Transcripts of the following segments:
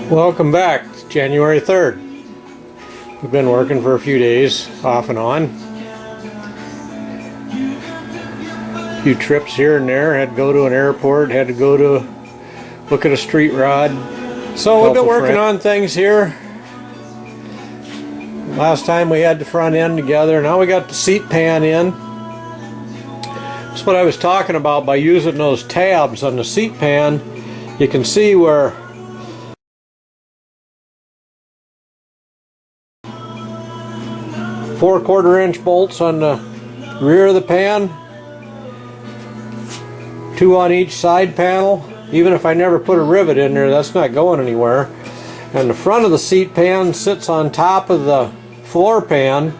Welcome back. It's January 3rd. We've been working for a few days, off and on. A few trips here and there. Had to go to an airport, had to go to look at a street rod. So we've been working on things here. Last time we had the front end together. Now we got the seat pan in. That's what I was talking about. By using those tabs on the seat pan, you can see where 4/4 inch bolts on the rear of the pan, 2 on each side panel. Even if I never put a rivet in there, that's not going anywhere. And the front of the seat pan sits on top of the floor pan,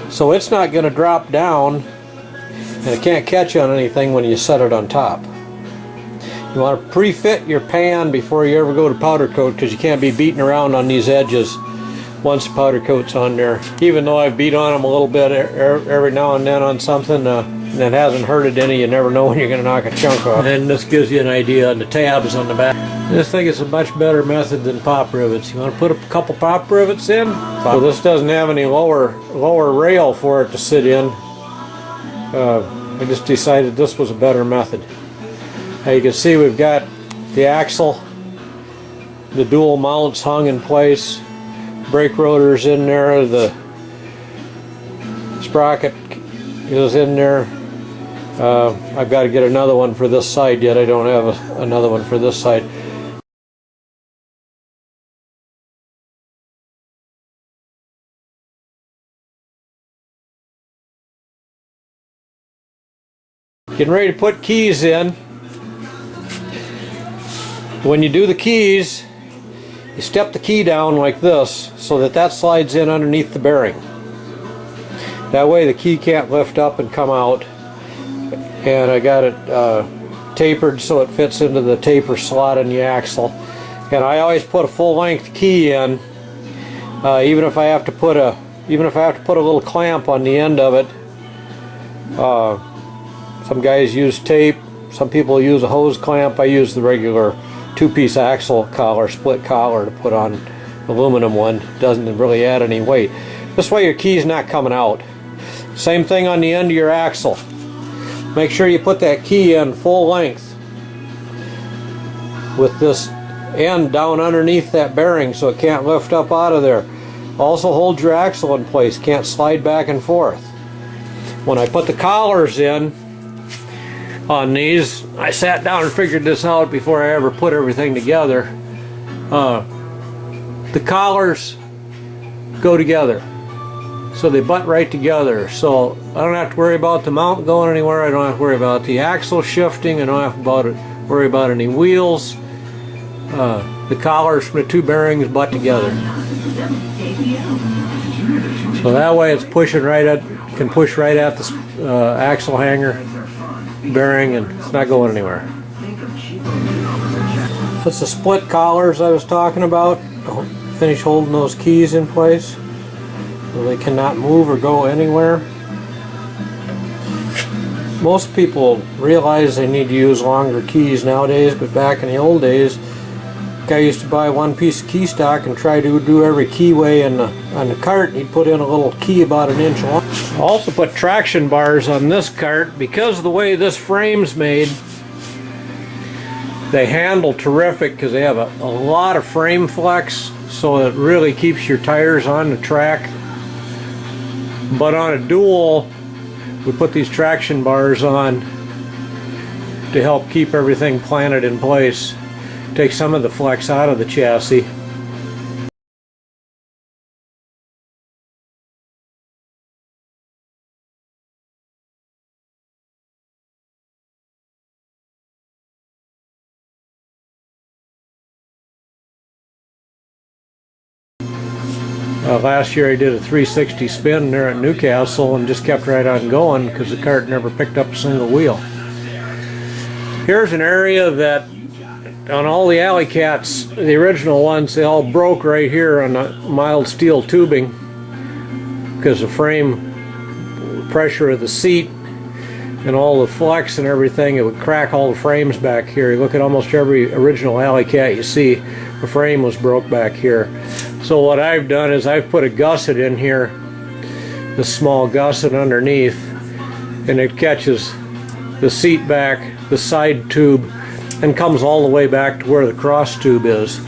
so it's not going to drop down, and it can't catch on anything when you set it on top. You want to pre-fit your pan before you ever go to powder coat, because you can't be beating around on these edges once the powder coat's on there. Even though I've beat on them a little bit every now and then on something and it hasn't hurted any, you never know when you're going to knock a chunk off. And this gives you an idea on the tabs on the back. This thing is a much better method than pop rivets. You want to put a couple pop rivets in. So this doesn't have any lower rail for it to sit in. I just decided this was a better method. Now you can see we've got the axle, the dual mounts hung in place, brake rotors in there, the sprocket is in there. I've got to get another one for this side yet. I don't have another one for this side. Getting ready to put keys in. When you do the keys, you step the key down like this so that slides in underneath the bearing. That way the key can't lift up and come out. And I got it tapered so it fits into the taper slot in the axle. And I always put a full length key in, even if I have to put a little clamp on the end of it. Some guys use tape, some people use a hose clamp. I use the regular 2-piece axle collar, split collar, to put on aluminum one. Doesn't really add any weight. This way your key's not coming out. Same thing on the end of your axle. Make sure you put that key in full length with this end down underneath that bearing so it can't lift up out of there. Also hold your axle in place, can't slide back and forth. When I put the collars in on these, I sat down and figured this out before I ever put everything together. The collars go together, so they butt right together, so I don't have to worry about the mount going anywhere. I don't have to worry about the axle shifting. I don't have to worry about any wheels. The collars from the 2 bearings butt together, so that way it's pushing right at, can push right at the axle hanger bearing, and it's not going anywhere. That's the split collars I was talking about. I'll finish holding those keys in place so they cannot move or go anywhere. Most people realize they need to use longer keys nowadays, but back in the old days, guy used to buy 1 piece of key stock and try to do every keyway on the cart, and he'd put in a little key about 1 inch long. I also put traction bars on this cart because of the way this frame's made. They handle terrific because they have a lot of frame flex, so it really keeps your tires on the track. But on a dual, we put these traction bars on to help keep everything planted in place. Take some of the flex out of the chassis. Last year I did a 360 spin there at Newcastle and just kept right on going because the cart never picked up a single wheel. Here's an area that on all the Alley Cats, the original ones, they all broke right here on the mild steel tubing because the frame pressure of the seat and all the flex and everything, it would crack all the frames back here. You look at almost every original Alley Cat you see, The frame was broke back here. So what I've done is I've put a gusset in here, the small gusset underneath, and it catches the seat back, the side tube, and comes all the way back to where the cross tube is.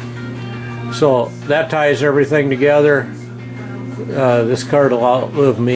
So that ties everything together. This cart will outlive me.